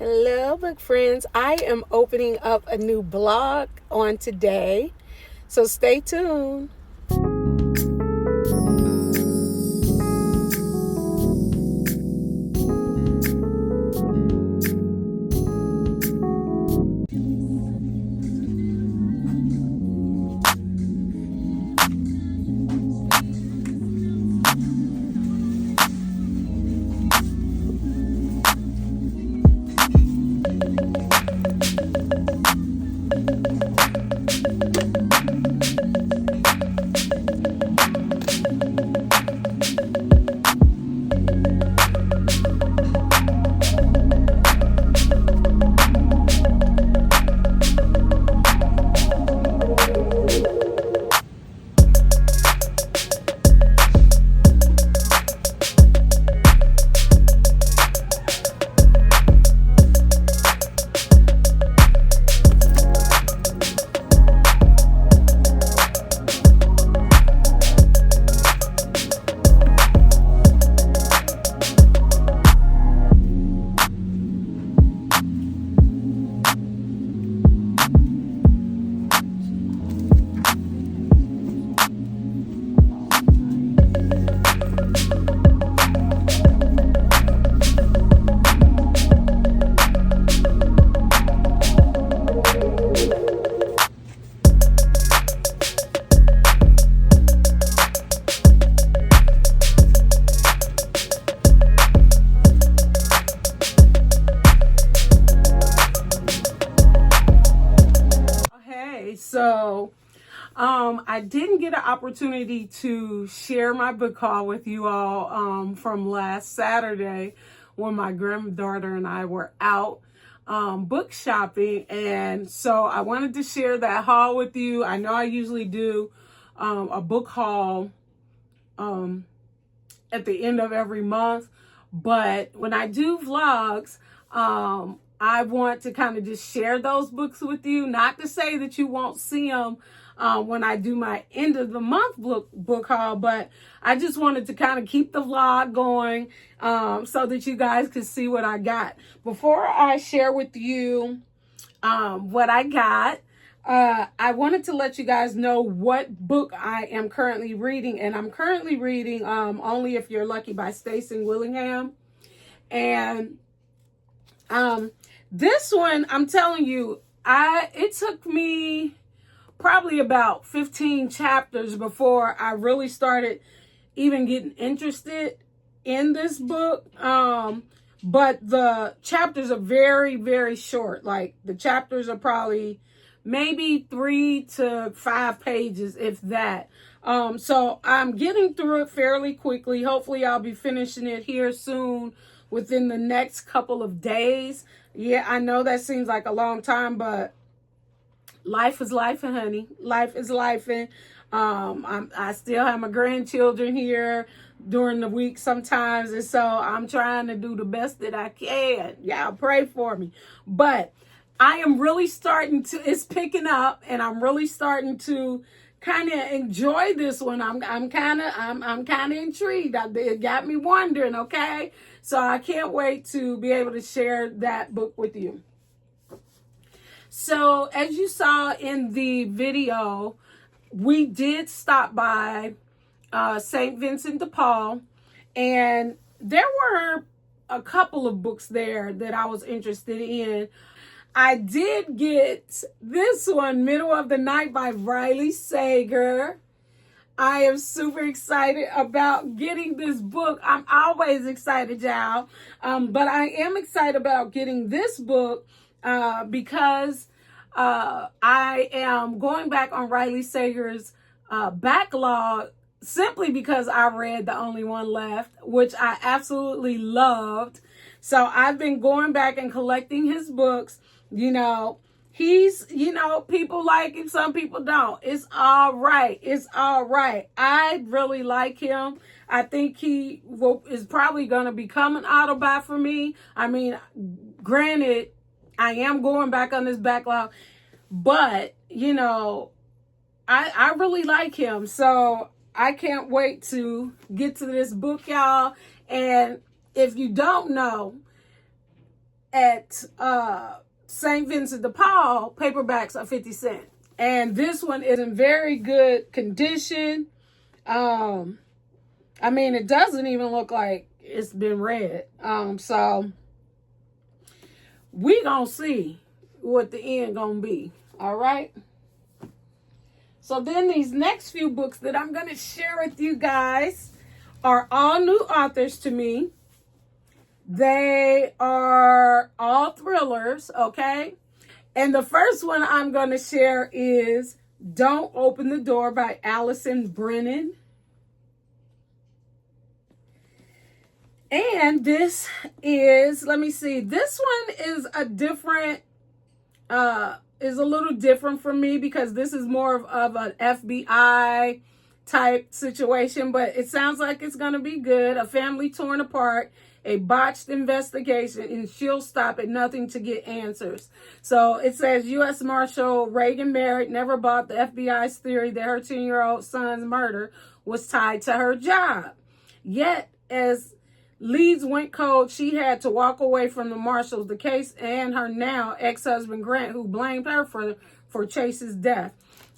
Hello, book friends. I am opening up a new blog on today, so stay tuned. I didn't get an opportunity to share my book haul with you all from last Saturday when my granddaughter and I were out book shopping. And so I wanted to share that haul with you. I know I usually do a book haul at the end of every month, but when I do vlogs, I want to kind of just share those books with you. Not to say that you won't see them when I do my end of the month book haul, but I just wanted to kind of keep the vlog going so that you guys could see what I got. Before I share with you what I got, I wanted to let you guys know what book I am currently reading, and I'm currently reading Only If You're Lucky by Stacey Willingham. And this one, I'm telling you, it took me probably about 15 chapters before I really started even getting interested in this book. But the chapters are very, very short. Like, the chapters are probably maybe 3 to 5 pages, if that. So I'm getting through it fairly quickly. Hopefully I'll be finishing it here soon, within the next couple of days. Yeah, I know that seems like a long time, but life is life, honey. Life is life. And I still have my grandchildren here during the week sometimes, and so I'm trying to do the best that I can. Y'all pray for me. But I am really starting to, it's picking up, and I'm really starting to kind of enjoy this one. I'm kind of intrigued. It got me wondering, okay? So I can't wait to be able to share that book with you. So as you saw in the video, we did stop by St. Vincent de Paul, and there were a couple of books there that I was interested in. I did get this one, Middle of the Night by Riley Sager. I am super excited about getting this book. I'm always excited, y'all. But I am excited about getting this book because I am going back on Riley Sager's backlog simply because I read The Only One Left, which I absolutely loved. So I've been going back and collecting his books. You know, he's, people like him, some people don't. It's all right. It's all right. I really like him. I think he is probably going to become an Autobot for me. I mean, granted, I am going back on this backlog, but, I really like him. So I can't wait to get to this book, y'all. And if you don't know, at St. Vincent de Paul, paperbacks are 50 cents. And this one is in very good condition. I mean, it doesn't even look like it's been read. So we gonna see what the end gonna be. All right. So then these next few books that I'm gonna share with you guys are all new authors to me. They are all thrillers, okay? And the first one I'm going to share is Don't Open the Door by Allison Brennan. And this is, let me see, this one is a little different for me because this is more of an FBI type situation, but it sounds like it's going to be good. A family torn apart, a botched investigation, and she'll stop at nothing to get answers. So it says U.S. Marshal Reagan Merritt never bought the FBI's theory that her 10-year-old son's murder was tied to her job. Yet, as leads went cold, she had to walk away from the marshals, the case, and her now ex-husband Grant, who blamed her for Chase's death.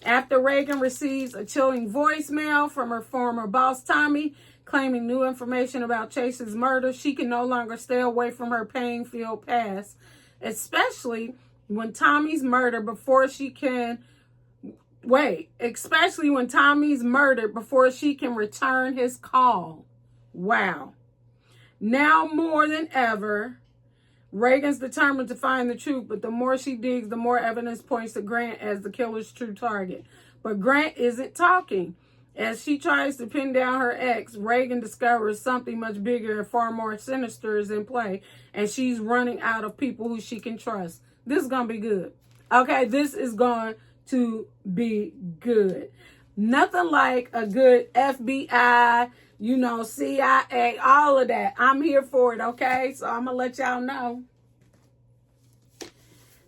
After Reagan receives a chilling voicemail from her former boss, Tommy, claiming new information about Chase's murder, she can no longer stay away from her pain-filled past, especially when Tommy's murdered before she can return his call. Wow. Now more than ever, Reagan's determined to find the truth, but the more she digs, the more evidence points to Grant as the killer's true target. But Grant isn't talking. As she tries to pin down her ex, Reagan discovers something much bigger and far more sinister is in play, and she's running out of people who she can trust. This is going to be good. Okay, this is going to be good. Nothing like a good FBI, CIA, all of that. I'm here for it, okay? So I'm going to let y'all know.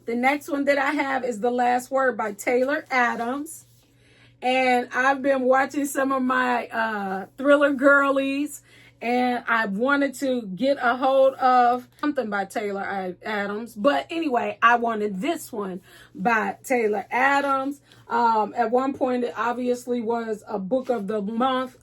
The next one that I have is The Last Word by Taylor Adams. And I've been watching some of my thriller girlies, and I wanted to get a hold of something by Taylor Adams. But anyway, I wanted this one by Taylor Adams. At one point, it obviously was a book of the month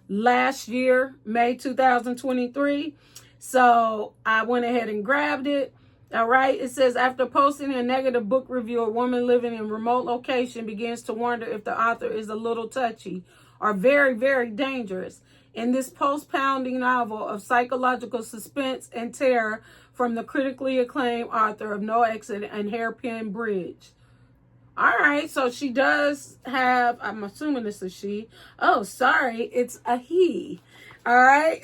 last year, May 2023. So I went ahead and grabbed it. All right. It says, after posting a negative book review, a woman living in a remote location begins to wonder if the author is a little touchy or very, very dangerous. In this post-pounding novel of psychological suspense and terror from the critically acclaimed author of No Exit and Hairpin Bridge. All right. So she does have, I'm assuming this is she. Oh, sorry. It's a he. All right.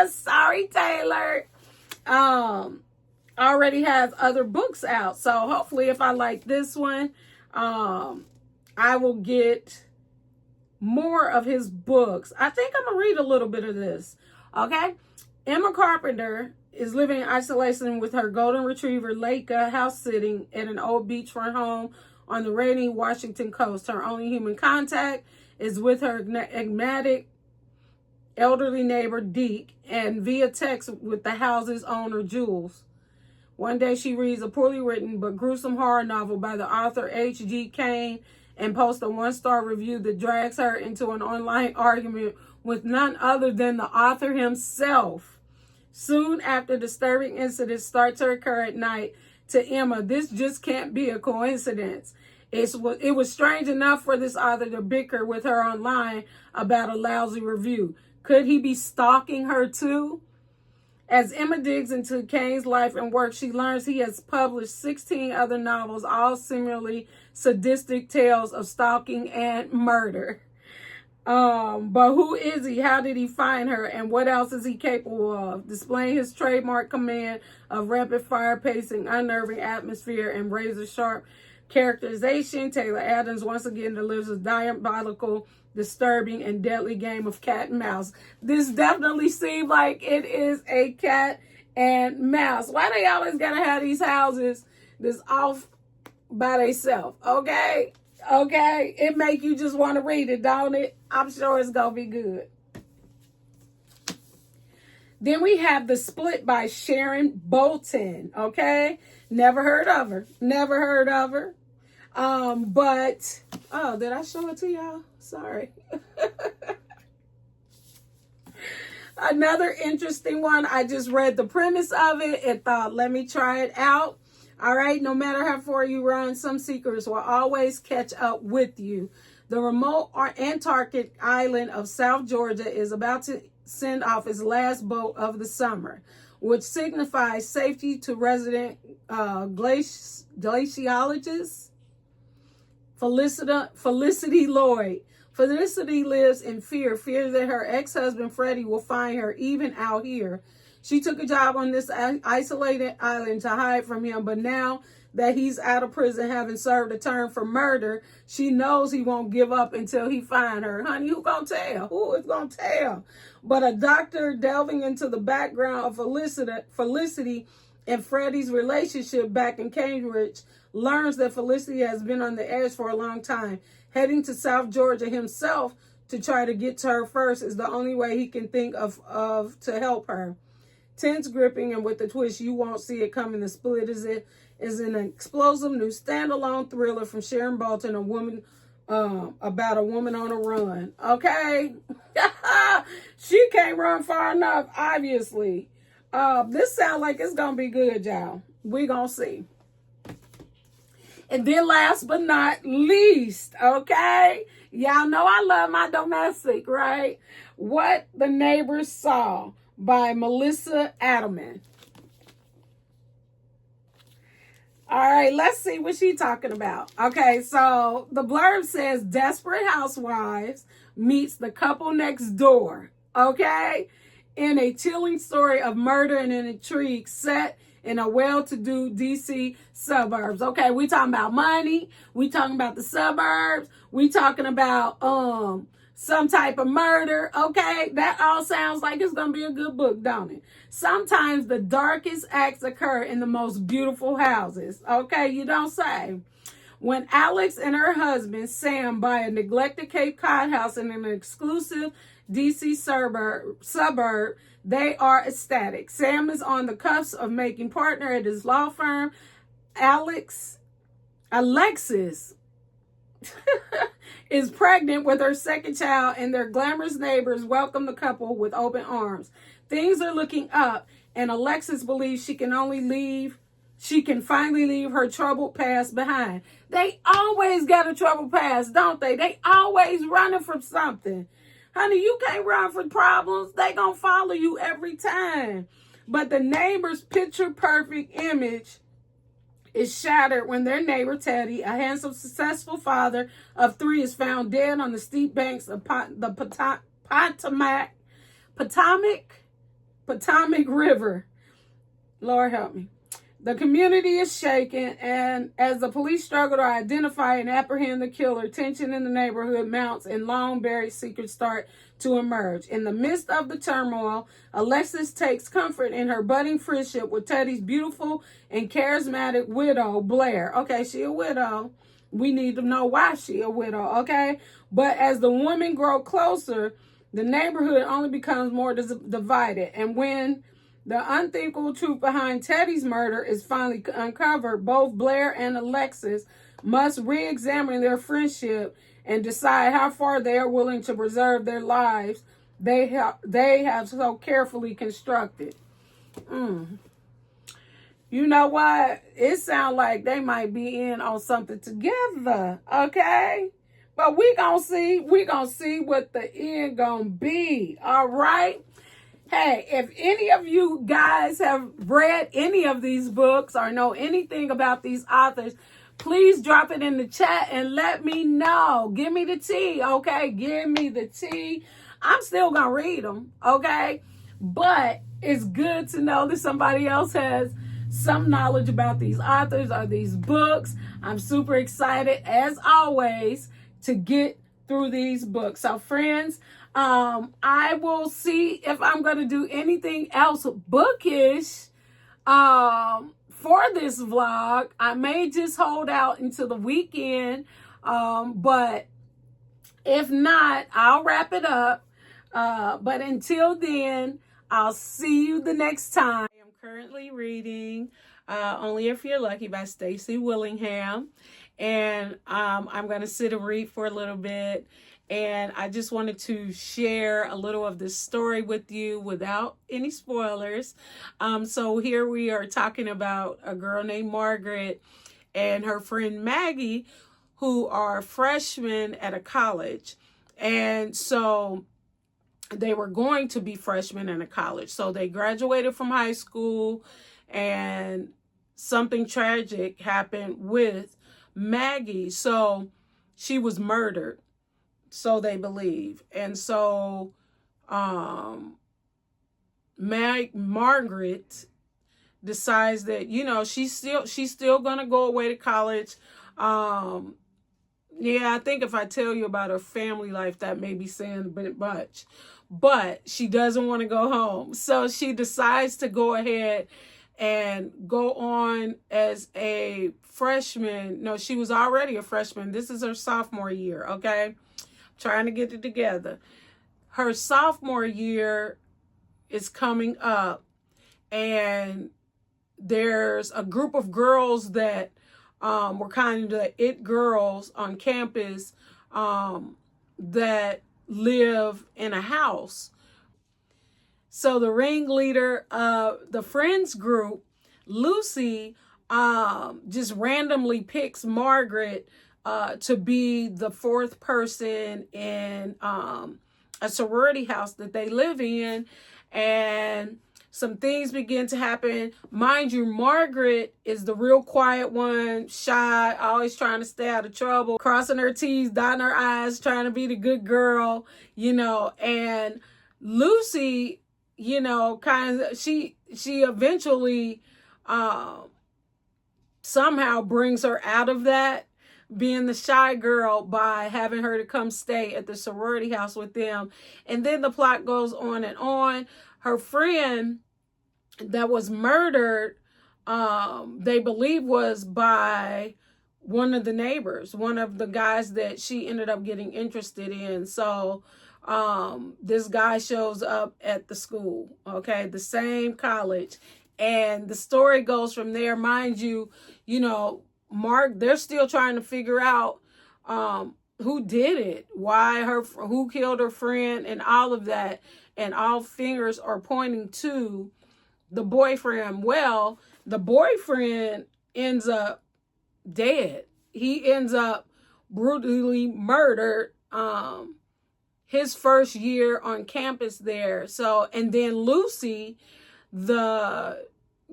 Sorry, Taylor. Already has other books out, so hopefully if I like this one, I will get more of his books. I think I'm gonna read a little bit of this. Okay. Emma Carpenter is living in isolation with her golden retriever Leica, house sitting at an old beachfront home on the rainy Washington coast. Her only human contact is with her enigmatic elderly neighbor Deke, and via text with the house's owner Jules. One day she reads a poorly written but gruesome horror novel by the author H.G. Cain and posts a 1-star review that drags her into an online argument with none other than the author himself. Soon after, disturbing incidents start to occur at night. To Emma, this just can't be a coincidence. It was strange enough for this author to bicker with her online about a lousy review. Could he be stalking her too? As Emma digs into Cain's life and work, she learns he has published 16 other novels, all similarly sadistic tales of stalking and murder. But who is he? How did he find her? And what else is he capable of? Displaying his trademark command of rapid-fire pacing, unnerving atmosphere, and razor-sharp characterization, Taylor Adams once again delivers a diabolical, disturbing, and deadly game of cat and mouse. This definitely seems like it is a cat and mouse. Why they always gotta have these houses that's off by themselves? Okay? It make you just want to read it, don't it? I'm sure it's gonna be good. Then we have The Split by Sharon Bolton. Okay. Never heard of her. Never heard of her. But, oh, did I show it to y'all? Sorry. Another interesting one. I just read the premise of it and thought, let me try it out. All right. No matter how far you run, some secrets will always catch up with you. The remote Antarctic island of South Georgia is about to send off its last boat of the summer, which signifies safety to resident glaciologist Felicity Lloyd. Felicity lives in fear that her ex-husband Freddie will find her even out here. She took a job on this isolated island to hide from him, but now that he's out of prison having served a term for murder, she knows he won't give up until he finds her. Honey, who gonna tell? Who is gonna tell? But a doctor delving into the background of Felicity and Freddie's relationship back in Cambridge learns that Felicity has been on the edge for a long time. Heading to South Georgia himself to try to get to her first is the only way he can think of to help her. Tense, gripping, and with the twist you won't see it coming. The Split is an explosive new standalone thriller from Sharon Bolton, a woman about a woman on a run. Okay, she can't run far enough, obviously. This sounds like it's gonna be good, y'all. We gonna see. And then last but not least, okay, y'all know I love my domestic, right? What the Neighbors Saw by Melissa Adelman. All right, let's see what she's talking about. Okay, so the blurb says Desperate Housewives meets the couple next door, okay? In a chilling story of murder and an intrigue set in a well-to-do DC suburbs. Okay, we talking about money. We talking about the suburbs. We talking about some type of murder. Okay, that all sounds like it's going to be a good book, don't it? Sometimes the darkest acts occur in the most beautiful houses. Okay, you don't say. When Alex and her husband, Sam, buy a neglected Cape Cod house in an exclusive DC suburb, they are ecstatic. Sam is on the cusp of making partner at his law firm. Alexis is pregnant with her second child, and their glamorous neighbors welcome the couple with open arms. Things are looking up, and Alexis believes she can finally leave her troubled past behind. They always got a troubled past, don't they? They always running from something. Honey, you can't run from problems. They gonna follow you every time. But the neighbor's picture-perfect image is shattered when their neighbor, Teddy, a handsome, successful father of 3, is found dead on the steep banks of the Potomac River. Lord help me. The community is shaken, and as the police struggle to identify and apprehend the killer, tension in the neighborhood mounts and long-buried secrets start to emerge. In the midst of the turmoil, Alexis takes comfort in her budding friendship with Teddy's beautiful and charismatic widow, Blair. Okay, she a widow. We need to know why she a widow, okay? But as the women grow closer, the neighborhood only becomes more divided. And when the unthinkable truth behind Teddy's murder is finally uncovered, both Blair and Alexis must re-examine their friendship and decide how far they are willing to preserve their lives they have so carefully constructed. You know what? It sounds like they might be in on something together, okay? But we gonna see. We gonna see what the end gonna be, all right? Hey, if any of you guys have read any of these books or know anything about these authors, please drop it in the chat and let me know. Give me the tea, okay? Give me the tea. I'm still going to read them, okay? But it's good to know that somebody else has some knowledge about these authors or these books. I'm super excited, as always, to get through these books. So, friends, I will see if I'm going to do anything else bookish for this vlog. I may just hold out until the weekend, but if not, I'll wrap it up. But until then, I'll see you the next time. I'm currently reading Only If You're Lucky by Stacey Willingham. And I'm going to sit and read for a little bit. And I just wanted to share a little of this story with you without any spoilers. So here we are talking about a girl named Margaret and her friend Maggie, who are freshmen at a college. And so they were going to be freshmen in a college. So they graduated from high school, and something tragic happened with Maggie. So she was murdered, so they believe. And so Margaret decides that, you know, she's still gonna go away to college. Yeah, I think if I tell you about her family life, that may be saying a bit much. But she doesn't want to go home. So she decides to go ahead and go on as a freshman. No, she was already a freshman. This is her sophomore year, okay? Trying to get it together. Her sophomore year is coming up, and there's a group of girls that were kind of the it girls on campus that live in a house. So the ringleader of the friends group, Lucy, just randomly picks Margaret to be the fourth person in a sorority house that they live in. And some things begin to happen. Mind you, Margaret is the real quiet one, shy, always trying to stay out of trouble, crossing her T's, dotting her I's, trying to be the good girl, you know. And Lucy, you know, kind of, she eventually somehow brings her out of that, being the shy girl, by having her to come stay at the sorority house with them. And then the plot goes on and on. Her friend that was murdered, they believe was by one of the neighbors, one of the guys that she ended up getting interested in. So this guy shows up at the school, okay, the same college. And the story goes from there. Mind you, you know, they're still trying to figure out who did it, who killed her friend, and all of that. And all fingers are pointing to the boyfriend. Well, the boyfriend ends up dead. He ends up brutally murdered his first year on campus there. So, and then Lucy, the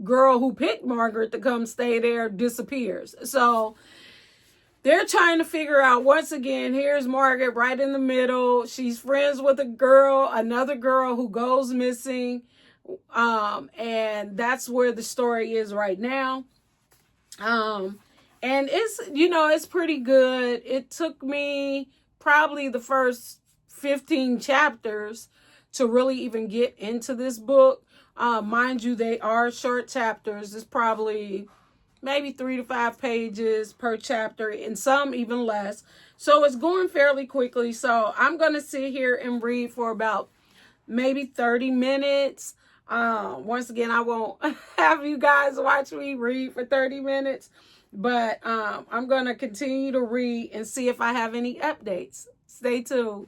girl who picked Margaret to come stay there, disappears. So they're trying to figure out, once again, here's Margaret right in the middle. She's friends with another girl who goes missing. And that's where the story is right now. And it's, you know, it's pretty good. It took me probably the first 15 chapters to really even get into this book. Mind you, they are short chapters. It's probably maybe 3 to 5 pages per chapter, and some even less. So it's going fairly quickly. So I'm going to sit here and read for about maybe 30 minutes. Once again, I won't have you guys watch me read for 30 minutes, but I'm going to continue to read and see if I have any updates. Stay tuned.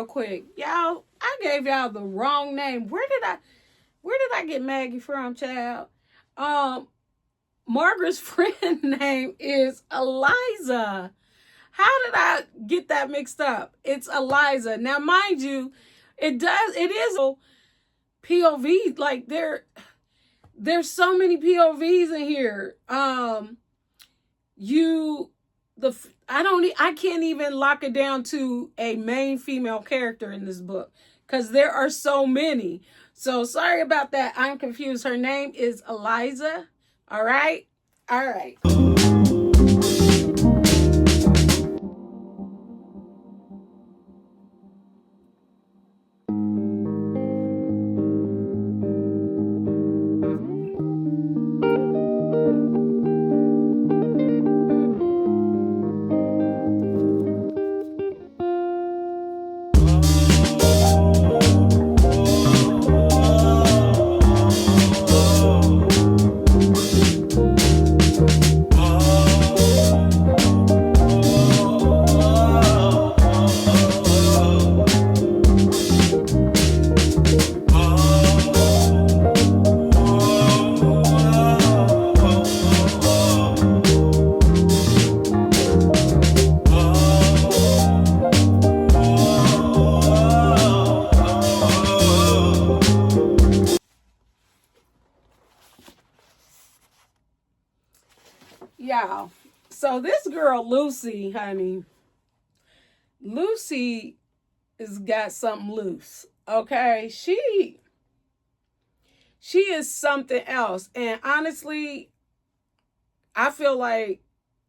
quick. Y'all, I gave y'all the wrong name. Where did I get Maggie from, child? Margaret's friend name is Eliza. How did I get that mixed up? It's Eliza. Now, mind you, it is POV. Like there's so many POVs in here. I can't even lock it down to a main female character in this book because there are so many. So sorry about that. I'm confused. Her name is Eliza. All right. All right. Y'all, so this girl Lucy, honey, Lucy has got something loose. Okay, she is something else, and honestly, I feel like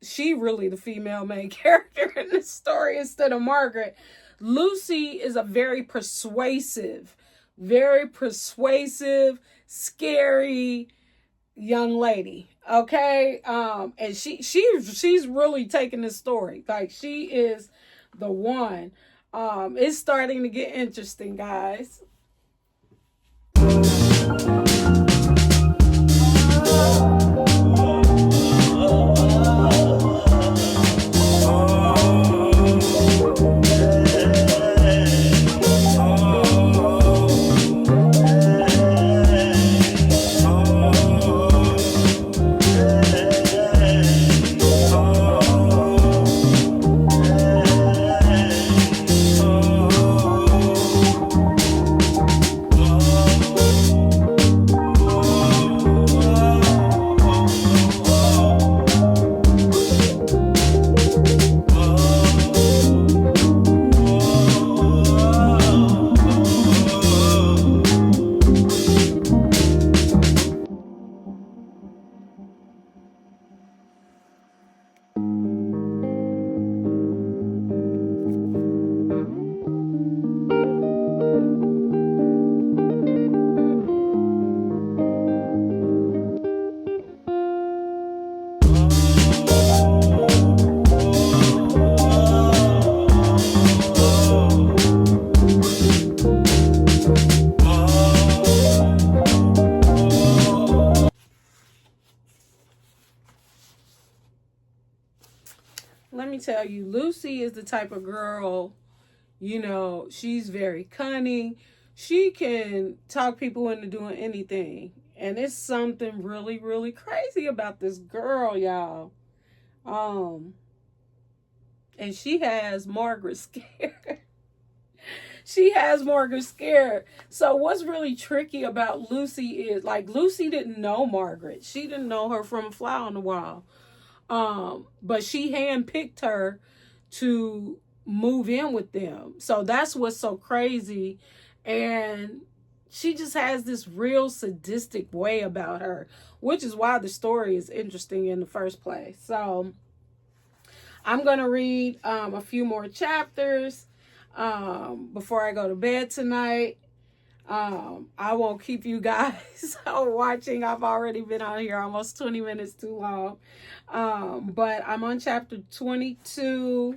she really the female main character in this story instead of Margaret. Lucy is a very persuasive, scary young lady. Okay. And she's really taking this story. Like, she is the one. It's starting to get interesting, guys. Let me tell you, Lucy is the type of girl, she's very cunning. She can talk people into doing anything. And it's something really, really crazy about this girl, y'all. And she has Margaret scared. She has Margaret scared. So what's really tricky about Lucy is, like, Lucy didn't know Margaret. She didn't know her from a fly on the wall. But she handpicked her to move in with them. So that's what's so crazy. And she just has this real sadistic way about her, which is why the story is interesting in the first place. So I'm going to read a few more chapters before I go to bed tonight. I won't keep you guys watching. I've already been on here almost 20 minutes too long. But I'm on chapter 22.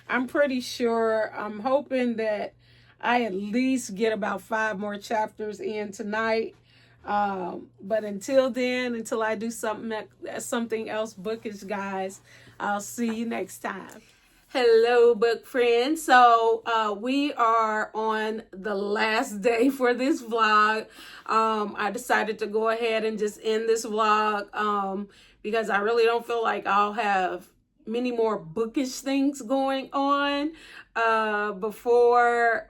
I'm pretty sure. I'm hoping that I at least get about 5 more chapters in tonight. But until then, until I do something else bookish, guys, I'll see you next time. Hello, book friends. So we are on the last day for this vlog. I decided to go ahead and just end this vlog because I really don't feel like I'll have many more bookish things going on before,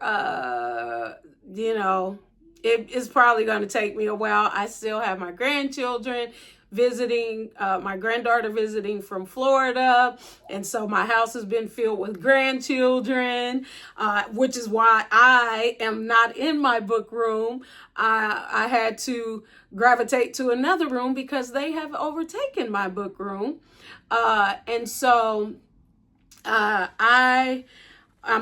it's probably going to take me a while. I still have my grandchildren visiting, my granddaughter visiting from Florida, and so my house has been filled with grandchildren, which is why I am not in my book room. I had to gravitate to another room because they have overtaken my book room, and so I'm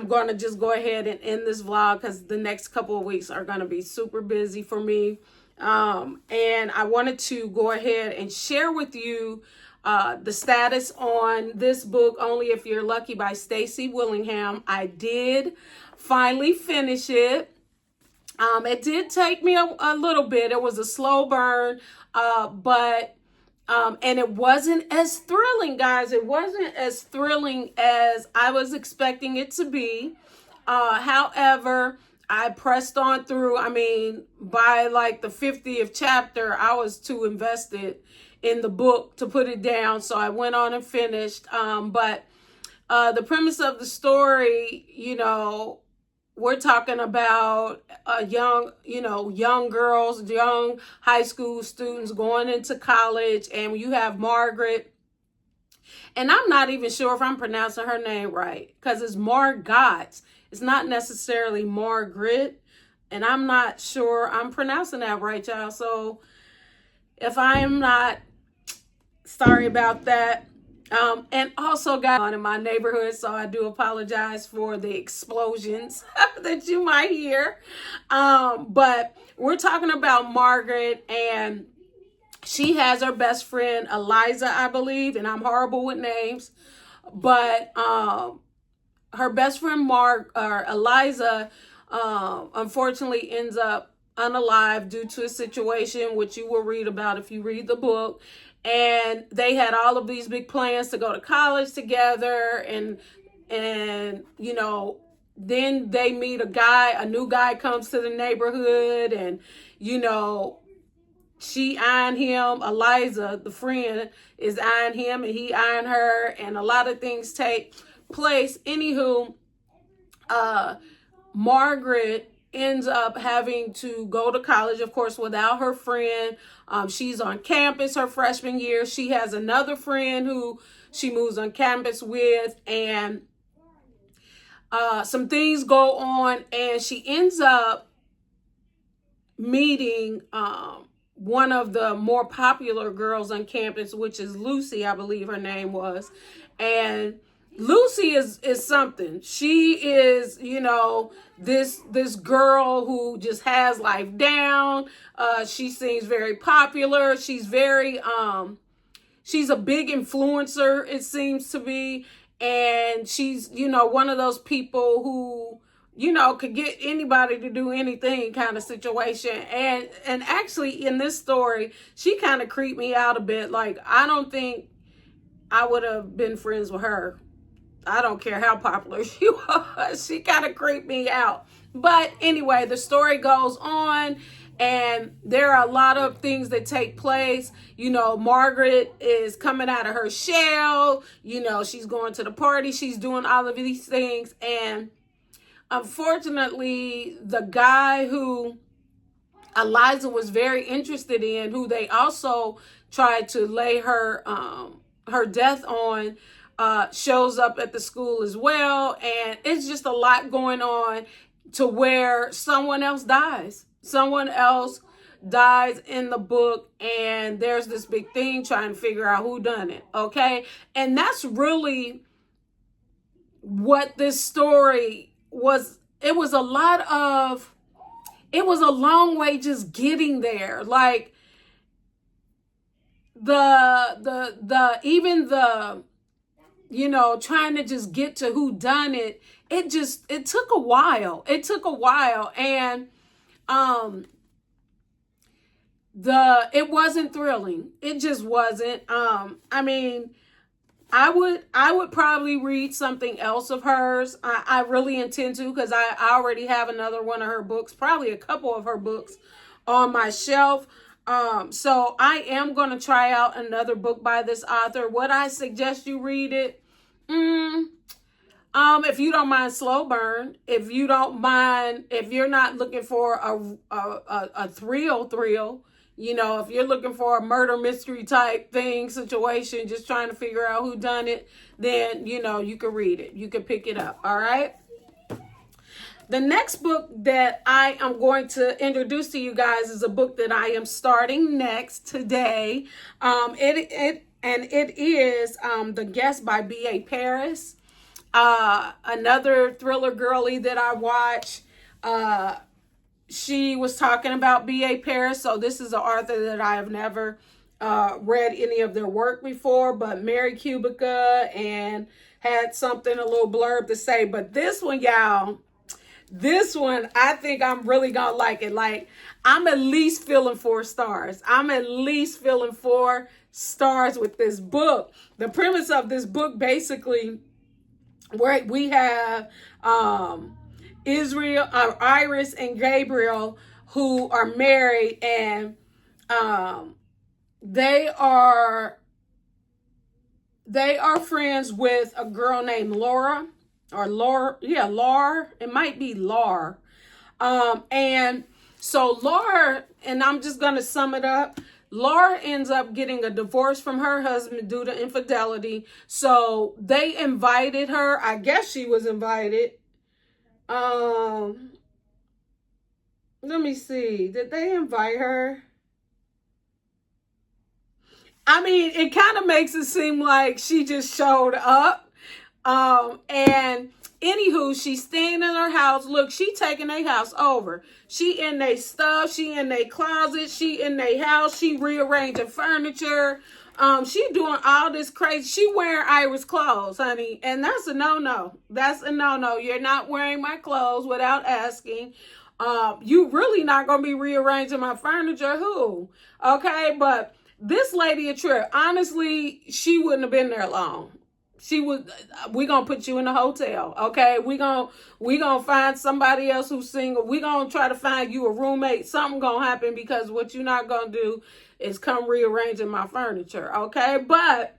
going to just go ahead and end this vlog because the next couple of weeks are going to be super busy for me. And I wanted to go ahead and share with you the status on this book, Only If You're Lucky by Stacy Willingham. I did finally finish it. It did take me a little bit. It was a slow burn, and it wasn't as thrilling, guys. It wasn't as thrilling as I was expecting it to be. However, I pressed on through. I mean, by like the 50th chapter, I was too invested in the book to put it down. So I went on and finished. But the premise of the story, we're talking about young girls, young high school students going into college, and you have Margaret. And I'm not even sure if I'm pronouncing her name right because it's Margot. It's not necessarily Margaret. And I'm not sure I'm pronouncing that right, y'all. So if I am not, sorry about that. And also got in my neighborhood, so I do apologize for the explosions that you might hear. But we're talking about Margaret, and she has her best friend, Eliza, I believe, and I'm horrible with names. But her best friend, Eliza, unfortunately ends up unalive due to a situation which you will read about if you read the book. And they had all of these big plans to go to college together, and then they meet a new guy comes to the neighborhood, and she eyeing him. Eliza, the friend, is eyeing him, and he eyeing her, and a lot of things take place. Anywho, Margaret ends up having to go to college, of course, without her friend. She's on campus her freshman year. She has another friend who she moves on campus with, and some things go on, and she ends up meeting one of the more popular girls on campus, which is Lucy, I believe her name was. And Lucy is something. She is, this girl who just has life down. She seems very popular. She's very, she's a big influencer, it seems to be. And she's, one of those people who, could get anybody to do anything kind of situation. And actually in this story, she kind of creeped me out a bit. Like, I don't think I would have been friends with her. I don't care how popular she was. She kind of creeped me out. But anyway, the story goes on, and there are a lot of things that take place. Margaret is coming out of her shell. She's going to the party. She's doing all of these things. And unfortunately, the guy who Eliza was very interested in, who they also tried to lay her death on, shows up at the school as well. And it's just a lot going on to where someone else dies. Someone else dies in the book, and there's this big thing trying to figure out who done it. Okay. And that's really what this story was. It was a long way just getting there. Like trying to just get to who done it. It took a while. And it wasn't thrilling. It just wasn't. I mean, I would probably read something else of hers. I really intend to, because I already have another one of her books, probably a couple of her books on my shelf. So I am going to try out another book by this author. Would I suggest you read it? If you don't mind slow burn, if you don't mind, if you're not looking for a thrill, you know, if you're looking for a murder mystery type thing, situation, just trying to figure out who done it, then, you know, you can read it. You can pick it up. All right. The next book that I am going to introduce to you guys is a book that I am starting next today. It is The Guest by B.A. Paris. Another thriller girly that I watch. She was talking about B.A. Paris. So this is an author that I have never read any of their work before, but Mary Kubica, and had something, a little blurb to say. But this one, y'all, this one, I think I'm really gonna like it. Like, I'm at least feeling 4 stars. I'm at least feeling 4 stars with this book. The premise of this book, basically, where we have Iris and Gabriel, who are married, and they are friends with a girl named Laura. Laura. It might be Laura. And so Laura, and I'm just going to sum it up. Laura ends up getting a divorce from her husband due to infidelity. So they invited her. I guess she was invited. Let me see. Did they invite her? I mean, it kind of makes it seem like she just showed up. And anywho, she's staying in her house. Look, she taking their house over. She in their stuff. She in their closet. She in their house. She rearranging furniture. She doing all this crazy. She wearing Iris clothes, honey. And that's a no-no. That's a no-no. You're not wearing my clothes without asking. You really not going to be rearranging my furniture. Who? Okay. But this lady a trip. Honestly, she wouldn't have been there long. We gonna put you in a hotel, okay? We gonna find somebody else who's single. We gonna try to find you a roommate. Something gonna happen, because what you're not gonna do is come rearranging my furniture, okay? But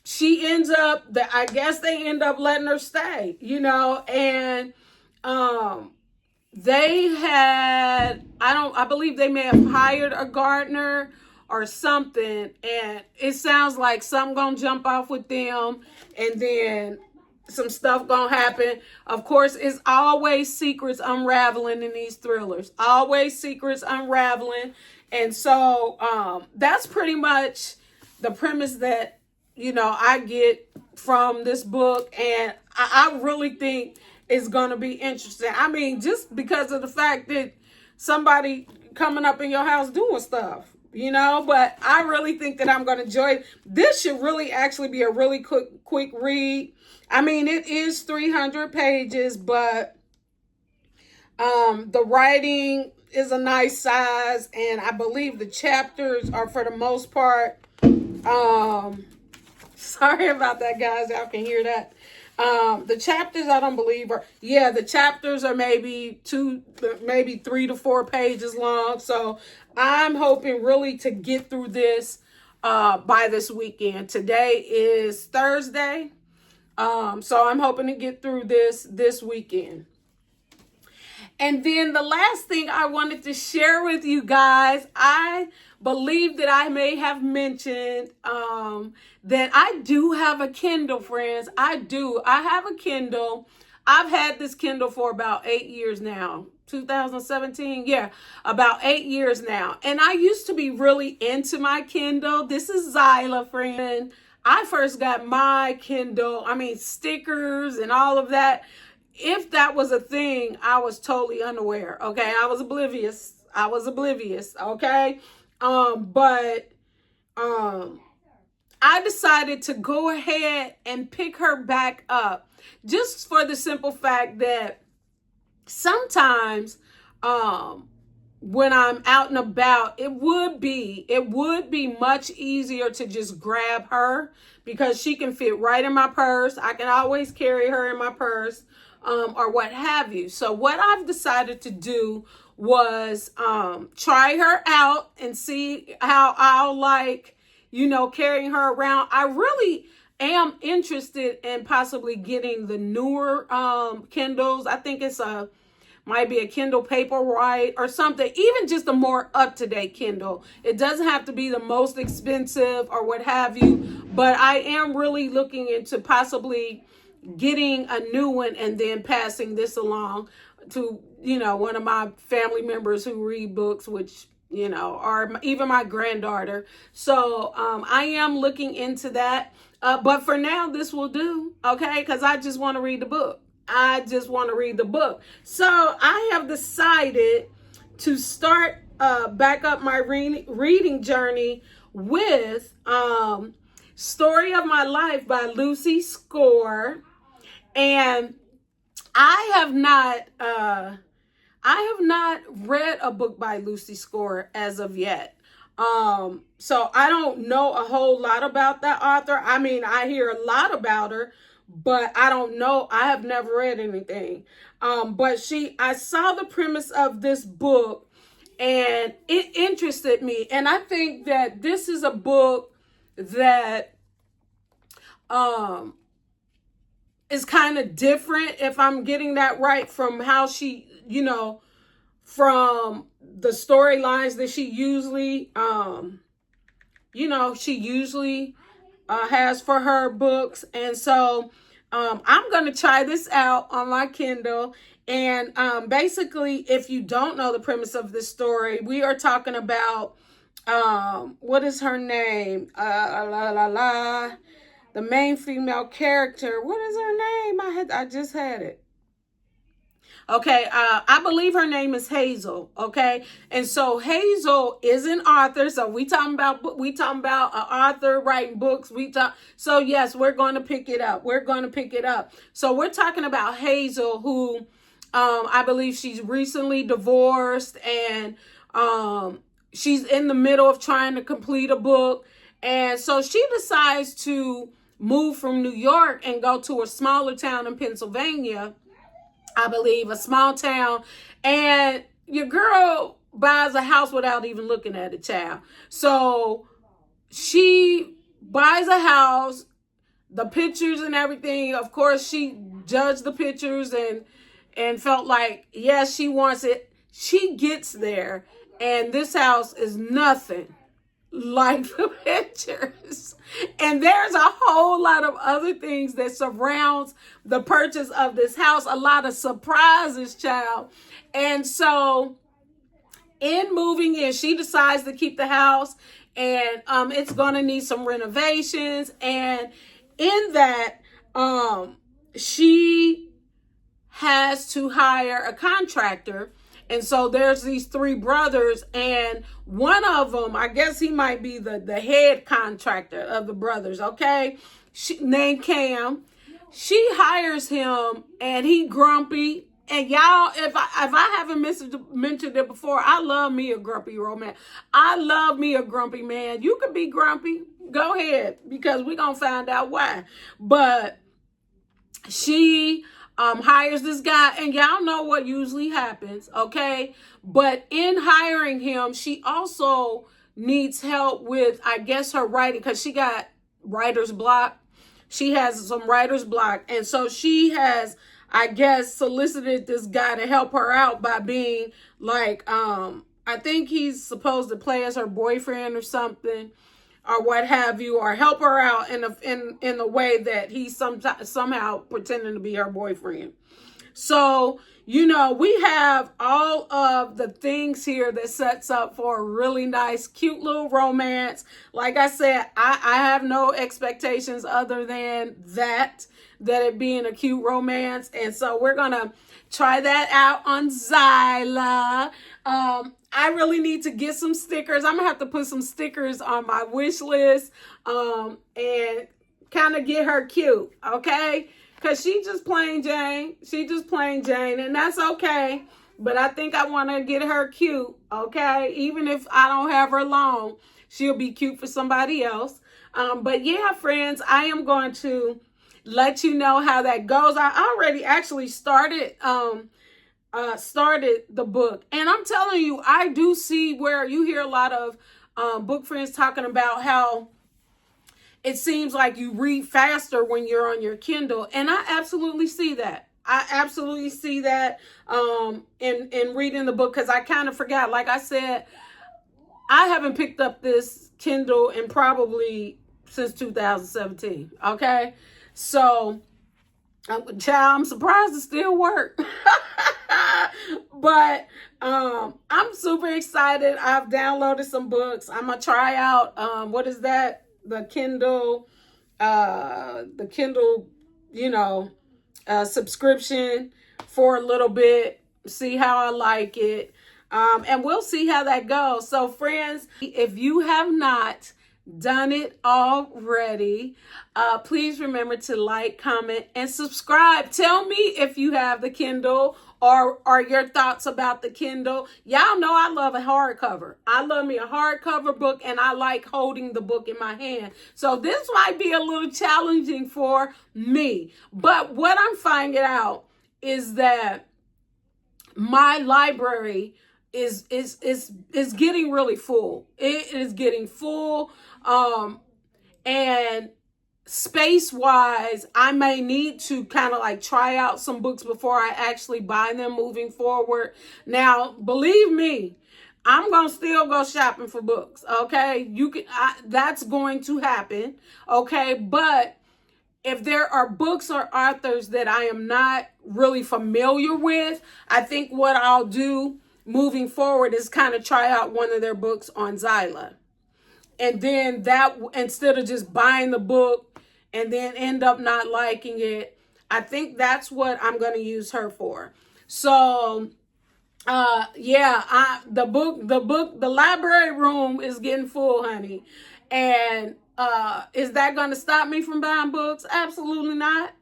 she ends up, I guess they end up letting her stay, you know, and they had, I believe they may have hired a gardener or something, and it sounds like something gonna jump off with them, and then some stuff gonna happen. Of course, it's always secrets unraveling in these thrillers. Always secrets unraveling. And so that's pretty much the premise that, you know, I get from this book, and I really think it's gonna be interesting. I mean, just because of the fact that somebody coming up in your house doing stuff, you know, but I really think that I'm going to enjoy it. This should really actually be a really quick read. I mean, it is 300 pages, but the writing is a nice size, and I believe the chapters are, for the most part, sorry about that, guys. Y'all can hear that. The chapters, I don't believe the chapters are maybe 3 to 4 pages long. So I'm hoping really to get through this by this weekend. Today is Thursday. So I'm hoping to get through this weekend. And then the last thing I wanted to share with you guys, I believe that I may have mentioned that I do have a Kindle, friends. I do. I have a Kindle. I've had this Kindle for about 8 years now. 2017, yeah, about 8 years now. And I used to be really into my Kindle. This is Zila, friend. I first got my Kindle, I mean, stickers and all of that. If that was a thing, I was totally unaware, okay? I was oblivious, okay? But I decided to go ahead and pick her back up, just for the simple fact that sometimes when I'm out and about, it would be much easier to just grab her because she can fit right in my purse. I can always carry her in my purse, or what have you. So what I've decided to do was try her out and see how I'll like, carrying her around. I really am interested in possibly getting the newer Kindles. I think it's might be a Kindle Paperwhite or something, even just a more up-to-date Kindle. It doesn't have to be the most expensive or what have you, but I am really looking into possibly getting a new one and then passing this along to, one of my family members who read books, which, or even my granddaughter. So I am looking into that. But for now, this will do, okay? Because I just want to read the book. So I have decided to start back up my reading journey with Story of My Life by Lucy Score. And I have not read a book by Lucy Score as of yet. So I don't know a whole lot about that author. I mean, I hear a lot about her, but I don't know. I have never read anything. But I saw the premise of this book and it interested me. And I think that this is a book that is kind of different, if I'm getting that right, from how she, from the storylines that she usually, has for her books. And so I'm going to try this out on my Kindle. And basically, if you don't know the premise of this story, we are talking about, what is her name? The main female character. What is her name? I just had it. Okay, I believe her name is Hazel. Okay, and so Hazel is an author. So we talking about an author writing books. So yes, we're going to pick it up. So we're talking about Hazel, who I believe she's recently divorced, and she's in the middle of trying to complete a book, and so she decides to move from New York and go to a smaller town in Pennsylvania. I believe, a small town, and your girl buys a house without even looking at it, child. So she buys a house, the pictures and everything. Of course, she judged the pictures and felt like, yes, she wants it. She gets there, and this house is nothing like the pictures. And there's a whole lot of other things that surrounds the purchase of this house. A lot of surprises, child. And so in moving in, she decides to keep the house, and it's going to need some renovations. And in that, she has to hire a contractor. And so there's these three brothers, and one of them, I guess he might be the head contractor of the brothers, okay? Named Cam. She hires him, and he grumpy. And y'all, if I haven't mentioned it before, I love me a grumpy romance. I love me a grumpy man. You could be grumpy. Go ahead, because we're going to find out why. But she hires this guy, and y'all know what usually happens, okay? But in hiring him, she also needs help with, I guess, her writing, because she got writer's block. She has some writer's block, and so she has, I guess, solicited this guy to help her out by being like, I think he's supposed to play as her boyfriend or something, or what have you, or help her out in a way that he's somehow pretending to be her boyfriend. So, we have all of the things here that sets up for a really nice, cute little romance. Like I said, I have no expectations other than that it being a cute romance. And so we're going to try that out on Zila. I really need to get some stickers. I'm going to have to put some stickers on my wish list and kind of get her cute, okay? Because she just plain Jane. And that's okay. but I think I want to get her cute, okay? Even if I don't have her long, she'll be cute for somebody else. But yeah, friends, I am going to let you know how that goes. I already actually started the book, and I'm telling you, I do see where you hear a lot of book friends talking about how it seems like you read faster when you're on your Kindle, and I absolutely see that. I absolutely see that in reading the book, because I kind of forgot. Like I said, I haven't picked up this Kindle in probably since 2017. Okay, so child, I'm surprised it still works. But I'm super excited. I've downloaded some books. I'm gonna try out what is that? The Kindle, subscription for a little bit. See how I like it. And we'll see how that goes. So friends, if you have not done it already, please remember to like, comment, and subscribe. Tell me if you have the Kindle or your thoughts about the Kindle. Y'all know I love a hardcover. I love me a hardcover book, and I like holding the book in my hand. So this might be a little challenging for me. But what I'm finding out is that my library is getting really full. It is getting full. And space wise, I may need to kind of like try out some books before I actually buy them moving forward. Now, believe me, I'm going to still go shopping for books. Okay. That's going to happen. Okay. But if there are books or authors that I am not really familiar with, I think what I'll do moving forward is kind of try out one of their books on Zila. And then that, instead of just buying the book and then end up not liking it, I think that's what I'm going to use her for. So, the library room is getting full, honey. And is that going to stop me from buying books? Absolutely not.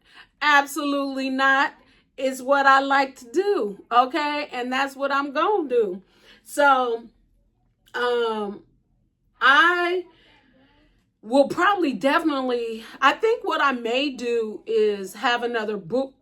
Absolutely not. It's what I like to do. Okay. And that's what I'm going to do. So, I will probably definitely, I think what I may do is have another book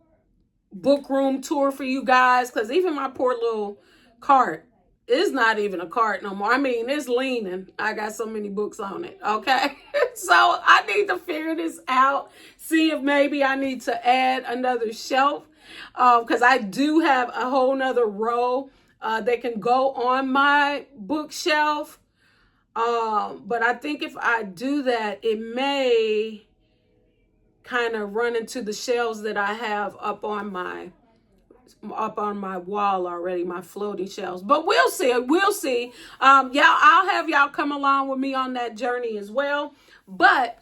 room tour for you guys, because even my poor little cart is not even a cart no more. I mean, it's leaning. I got so many books on it. Okay. So I need to figure this out, see if maybe I need to add another shelf, because I do have a whole nother row that can go on my bookshelf. But I think if I do that, it may kind of run into the shelves that I have up on my wall already, my floating shelves. But we'll see. We'll see. I'll have y'all come along with me on that journey as well. But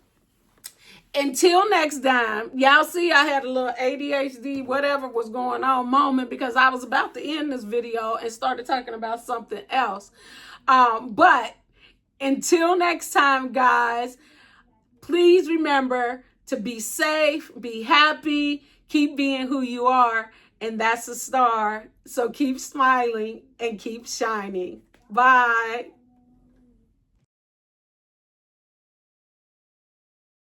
until next time, y'all see I had a little ADHD, whatever was going on moment, because I was about to end this video and started talking about something else. But until next time, guys, please remember to be safe, be happy, keep being who you are, and that's a star. So keep smiling and keep shining. Bye.